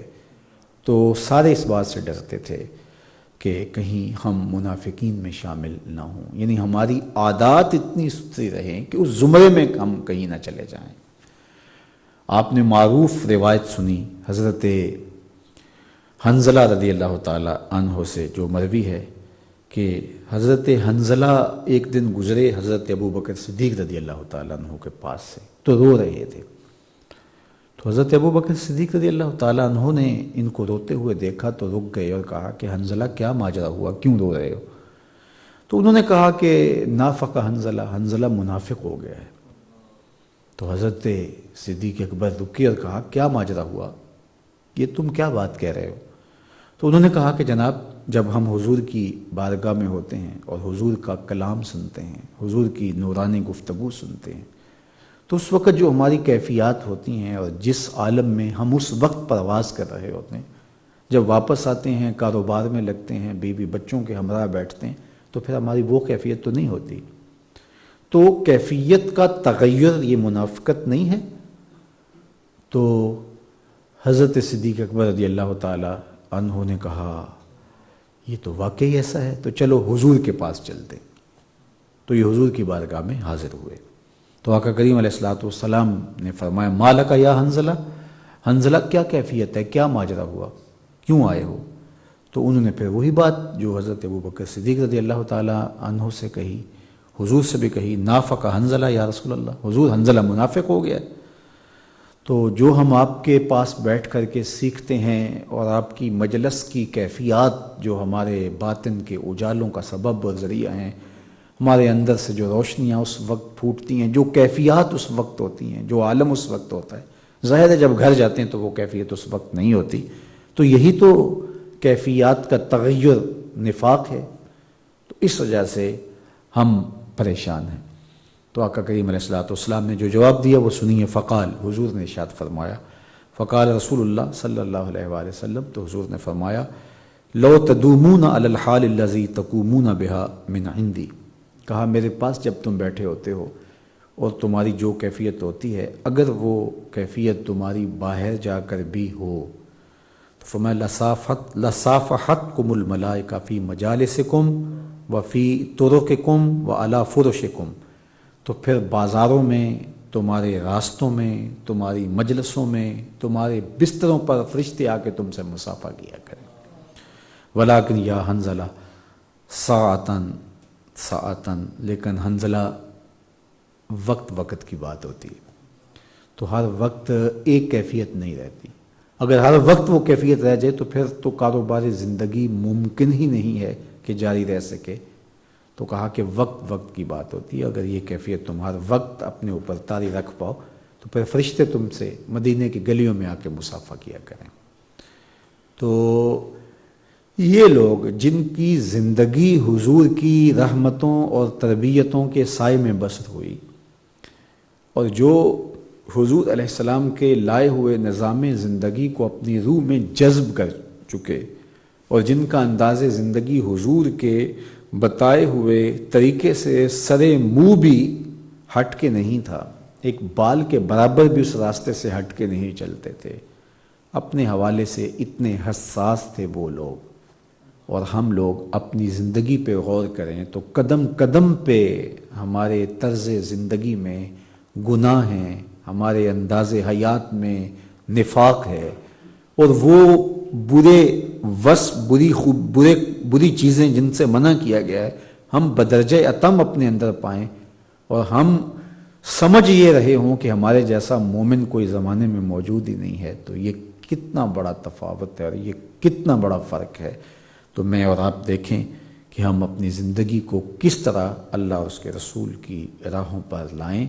تو سارے اس بات سے ڈرتے تھے کہ کہیں ہم منافقین میں شامل نہ ہوں، یعنی ہماری عادات اتنی ستھری رہیں کہ اس زمرے میں ہم کہیں نہ چلے جائیں۔ آپ نے معروف روایت سنی حضرت حنظلہ رضی اللہ تعالیٰ عنہ سے، جو مروی ہے کہ حضرت حنظلہ ایک دن گزرے حضرت ابوبکر صدیق رضی اللہ تعالیٰ عنہ کے پاس سے، تو رو رہے تھے۔ تو حضرت ابوبکر صدیق رضی اللہ تعالیٰ عنہ نے ان کو روتے ہوئے دیکھا تو رک گئے اور کہا کہ حنظلہ کیا ماجرا ہوا، کیوں رو رہے ہو؟ تو انہوں نے کہا کہ نافق حنظلہ منافق ہو گیا ہے۔ تو حضرت صدیق اکبر رکے اور کہا کیا ماجرا ہوا، یہ تم کیا بات کہہ رہے ہو؟ تو انہوں نے کہا کہ جناب، جب ہم حضور کی بارگاہ میں ہوتے ہیں اور حضور کا کلام سنتے ہیں، حضور کی نورانی گفتگو سنتے ہیں، تو اس وقت جو ہماری کیفیات ہوتی ہیں اور جس عالم میں ہم اس وقت پرواز کر رہے ہوتے ہیں، جب واپس آتے ہیں، کاروبار میں لگتے ہیں، بیوی بچوں کے ہمراہ بیٹھتے ہیں، تو پھر ہماری وہ کیفیت تو نہیں ہوتی۔ تو کیفیت کا تغیر یہ منافقت نہیں ہے؟ تو حضرت صدیق اکبر رضی اللہ تعالی عنہ نے کہا یہ تو واقعی ایسا ہے، تو چلو حضور کے پاس چلتے۔ تو یہ حضور کی بارگاہ میں حاضر ہوئے، تو آقا کریم علیہ السلام نے فرمایا مالک یا حنظلہ، حنظلہ کیا کیفیت ہے، کیا ماجرا ہوا، کیوں آئے ہو؟ تو انہوں نے پھر وہی بات جو حضرت ابوبکر صدیق رضی اللہ تعالیٰ عنہ سے کہی، حضور سے بھی کہی، نافق حنظلہ یا رسول اللہ، حضور حنظلہ منافق ہو گیا ہے۔ تو جو ہم آپ کے پاس بیٹھ کر کے سیکھتے ہیں اور آپ کی مجلس کی کیفیات جو ہمارے باطن کے اجالوں کا سبب اور ذریعہ ہیں، ہمارے اندر سے جو روشنیاں اس وقت پھوٹتی ہیں، جو کیفیات اس وقت ہوتی ہیں، جو عالم اس وقت ہوتا ہے، ظاہر ہے جب گھر جاتے ہیں تو وہ کیفیت اس وقت نہیں ہوتی۔ تو یہی تو کیفیات کا تغیر نفاق ہے۔ تو اس وجہ سے ہم پریشان ہیں۔ تو آقا کریم علیہ الصلوۃ والسلام نے جو جواب دیا وہ سنیے۔ فقال، حضور نے ارشاد فرمایا، فقال رسول اللہ صلی اللہ علیہ وآلہ وسلم، تو حضور نے فرمایا، لو تدومون علی الحال الذی تقومون بها من عندی، کہا میرے پاس جب تم بیٹھے ہوتے ہو اور تمہاری جو کیفیت ہوتی ہے، اگر وہ کیفیت تمہاری باہر جا کر بھی ہو، تو فرمایا لصافحتکم الملائکہ فی مجالسکم وفی طرقکم وعلی فرشکم، تو پھر بازاروں میں، تمہارے راستوں میں، تمہاری مجلسوں میں، تمہارے بستروں پر فرشتے آ کے تم سے مصافحہ کیا کریں۔ ولیکن یا حنظلہ ساعتن ساعتن، لیکن حنظلہ وقت وقت کی بات ہوتی ہے، تو ہر وقت ایک کیفیت نہیں رہتی۔ اگر ہر وقت وہ کیفیت رہ جائے تو پھر تو کاروبار زندگی ممکن ہی نہیں ہے کہ جاری رہ سکے۔ تو کہا کہ وقت وقت کی بات ہوتی ہے، اگر یہ کیفیت تم ہر وقت اپنے اوپر طاری رکھ پاؤ تو پھر فرشتے تم سے مدینے کی گلیوں میں آ کے مصافحہ کیا کریں۔ تو یہ لوگ جن کی زندگی حضور کی رحمتوں اور تربیتوں کے سائے میں بسر ہوئی، اور جو حضور علیہ السلام کے لائے ہوئے نظام زندگی کو اپنی روح میں جذب کر چکے، اور جن کا انداز زندگی حضور کے بتائے ہوئے طریقے سے سرے منہ بھی ہٹ کے نہیں تھا، ایک بال کے برابر بھی اس راستے سے ہٹ کے نہیں چلتے تھے، اپنے حوالے سے اتنے حساس تھے وہ لوگ۔ اور ہم لوگ اپنی زندگی پہ غور کریں تو قدم قدم پہ ہمارے طرز زندگی میں گناہ ہیں، ہمارے انداز حیات میں نفاق ہے، اور وہ بری چیزیں جن سے منع کیا گیا ہے ہم بدرجہ اتم اپنے اندر پائیں، اور ہم سمجھ یہ رہے ہوں کہ ہمارے جیسا مومن کوئی زمانے میں موجود ہی نہیں ہے، تو یہ کتنا بڑا تفاوت ہے اور یہ کتنا بڑا فرق ہے۔ تو میں اور آپ دیکھیں کہ ہم اپنی زندگی کو کس طرح اللہ اور اس کے رسول کی راہوں پر لائیں۔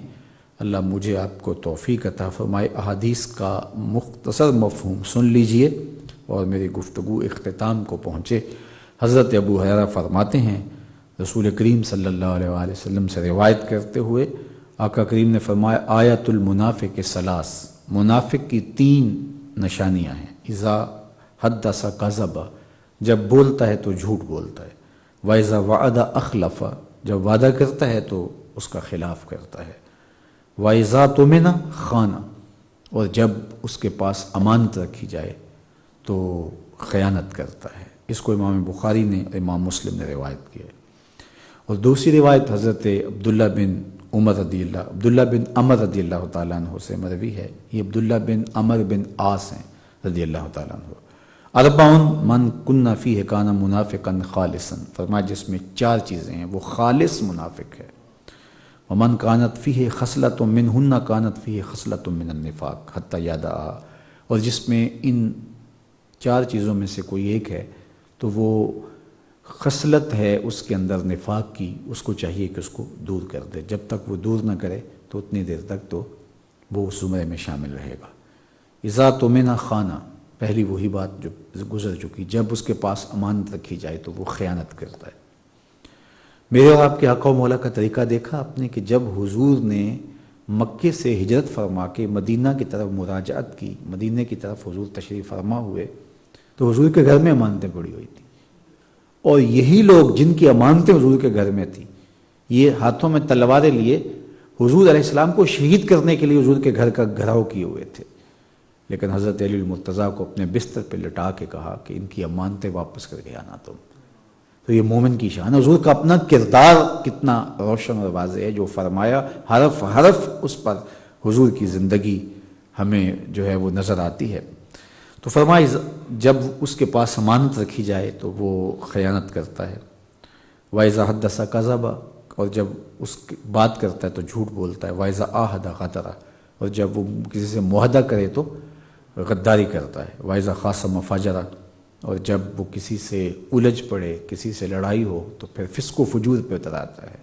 اللہ مجھے آپ کو توفیق عطا فرمائے۔ احادیث کا مختصر مفہوم سن لیجئے اور میری گفتگو اختتام کو پہنچے۔ حضرت ابو ہریرہ فرماتے ہیں، رسول کریم صلی اللہ علیہ وآلہ وسلم سے روایت کرتے ہوئے آقا کریم نے فرمایا، آیت المنافق ثلاث، منافق کی 3 نشانیاں ہیں۔ اذا حدث کذب، جب بولتا ہے تو جھوٹ بولتا ہے، وَإِذَا وَعَدَ أَخْلَفَ، جب وعدہ کرتا ہے تو اس کا خلاف کرتا ہے، وَإِذَا تُمِنَ خَانَ، اور جب اس کے پاس امانت رکھی جائے تو خیانت کرتا ہے۔ اس کو امام بخاری نے، امام مسلم نے روایت کی ہے۔ اور دوسری روایت حضرت عبداللہ بن عمر رضی اللہ تعالیٰ عنہ سے مروی ہے۔ یہ عبداللہ بن عمر بن عاص ہیں رضی اللہ تعالیٰ عنہ۔ اربعٌ من کن فیہ کان منافقا خالصا، فرمایا جس میں 4 چیزیں ہیں وہ خالص منافق ہے۔ ومن کانت فیہ خصلۃ منہن کانت فیہ خصلۃ من النفاق حتی یدعھا، اور جس میں ان 4 چیزوں میں سے کوئی ایک ہے تو وہ خصلت ہے اس کے اندر نفاق کی، اس کو چاہیے کہ اس کو دور کر دے، جب تک وہ دور نہ کرے تو اتنی دیر تک تو وہ اس زمرے میں شامل رہے گا۔ اذا تؤمن خان، پہلی وہی بات جو گزر چکی، جب اس کے پاس امانت رکھی جائے تو وہ خیانت کرتا ہے۔ میرے اور آپ کے آقا و مولا کا طریقہ دیکھا آپ نے کہ جب حضور نے مکے سے ہجرت فرما کے مدینہ کی طرف مراجعت کی، مدینہ کی طرف حضور تشریف فرما ہوئے، تو حضور کے گھر میں امانتیں پڑی ہوئی تھیں، اور یہی لوگ جن کی امانتیں حضور کے گھر میں تھیں، یہ ہاتھوں میں تلواریں لیے حضور علیہ السلام کو شہید کرنے کے لیے حضور کے گھر کا گھراؤ کیے ہوئے تھے، لیکن حضرت علی المرتضیٰ کو اپنے بستر پہ لٹا کے کہا کہ ان کی امانتیں واپس کر کے آنا تم۔ تو یہ مومن کی شان ہے۔ حضور کا اپنا کردار کتنا روشن اور واضح ہے، جو فرمایا حرف حرف اس پر حضور کی زندگی ہمیں جو ہے وہ نظر آتی ہے۔ تو فرمایا جب اس کے پاس امانت رکھی جائے تو وہ خیانت کرتا ہے، وَإِذَا حَدَّثَ كَذَبَ، اور جب اس کی بات کرتا ہے تو جھوٹ بولتا ہے، وَإِذَا عَاهَدَ غَدَرَ، اور جب وہ کسی سے معاہدہ کرے تو غداری کرتا ہے، وَإِذَا خَاصَمَ فَجَرَ، اور جب وہ کسی سے الجھ پڑے، کسی سے لڑائی ہو تو پھر فسق و فجور پہ اتر آتا ہے،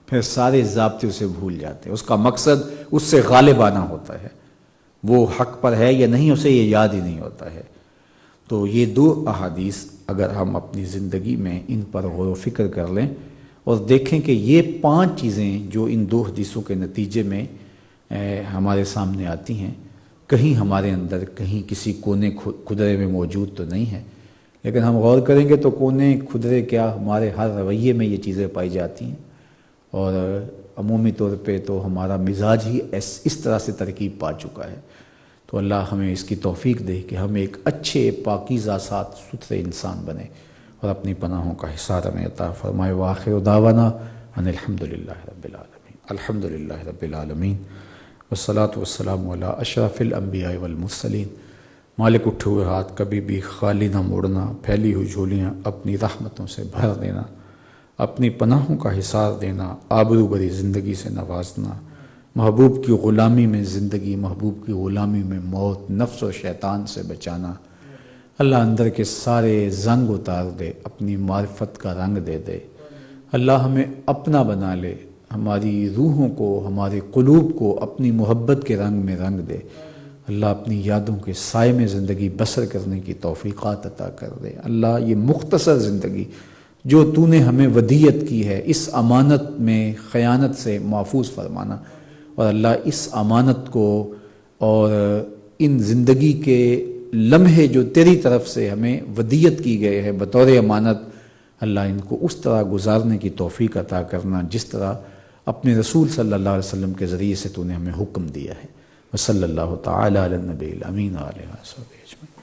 پھر سارے ضابطے اسے بھول جاتے ہیں، اس کا مقصد اس سے غالب آنا ہوتا ہے، وہ حق پر ہے یا نہیں اسے یہ یاد ہی نہیں ہوتا ہے۔ تو یہ 2 احادیث اگر ہم اپنی زندگی میں ان پر غور و فکر کر لیں اور دیکھیں کہ یہ 5 چیزیں جو ان 2 حدیثوں کے نتیجے میں ہمارے سامنے آتی ہیں، کہیں ہمارے اندر کہیں کسی کونے کھدرے میں موجود تو نہیں ہے، لیکن ہم غور کریں گے تو کونے کھدرے کیا ہمارے ہر رویے میں یہ چیزیں پائی جاتی ہیں، اور عمومی طور پہ تو ہمارا مزاج ہی اس طرح سے ترکیب پا چکا ہے۔ تو اللہ ہمیں اس کی توفیق دے کہ ہم ایک اچھے پاکیزہ صاف ستھرے انسان بنیں اور اپنی پناہوں کا حصار ہمیں عطا فرمائے۔ وآخر دعوانا ان الحمدللہ رب العالمین، الحمدللہ رب العالمین، والصلاة والسلام علی اشرف الانبیاء والمرسلین۔ مالک اٹھے ہوئے ہاتھ کبھی بھی خالی نہ موڑنا، پھیلی ہوئی جھولیاں اپنی رحمتوں سے بھر دینا، اپنی پناہوں کا حصار دینا، آبرو بری زندگی سے نوازنا، محبوب کی غلامی میں زندگی، محبوب کی غلامی میں موت، نفس و شیطان سے بچانا۔ اللہ اندر کے سارے زنگ اتار دے، اپنی معرفت کا رنگ دے دے۔ اللہ ہمیں اپنا بنا لے، ہماری روحوں کو، ہمارے قلوب کو اپنی محبت کے رنگ میں رنگ دے۔ اللہ اپنی یادوں کے سائے میں زندگی بسر کرنے کی توفیقات عطا کر دے۔ اللہ یہ مختصر زندگی جو تو نے ہمیں ودیعت کی ہے، اس امانت میں خیانت سے محفوظ فرمانا، اور اللہ اس امانت کو اور ان زندگی کے لمحے جو تیری طرف سے ہمیں ودیعت کی گئے ہیں بطور امانت، اللہ ان کو اس طرح گزارنے کی توفیق عطا کرنا جس طرح اپنے رسول صلی اللہ علیہ وسلم کے ذریعے سے تو نے ہمیں حکم دیا ہے۔ وصلی اللہ تعالی علی النبی الامین وعلی آلہ وصحبہ اجمعین۔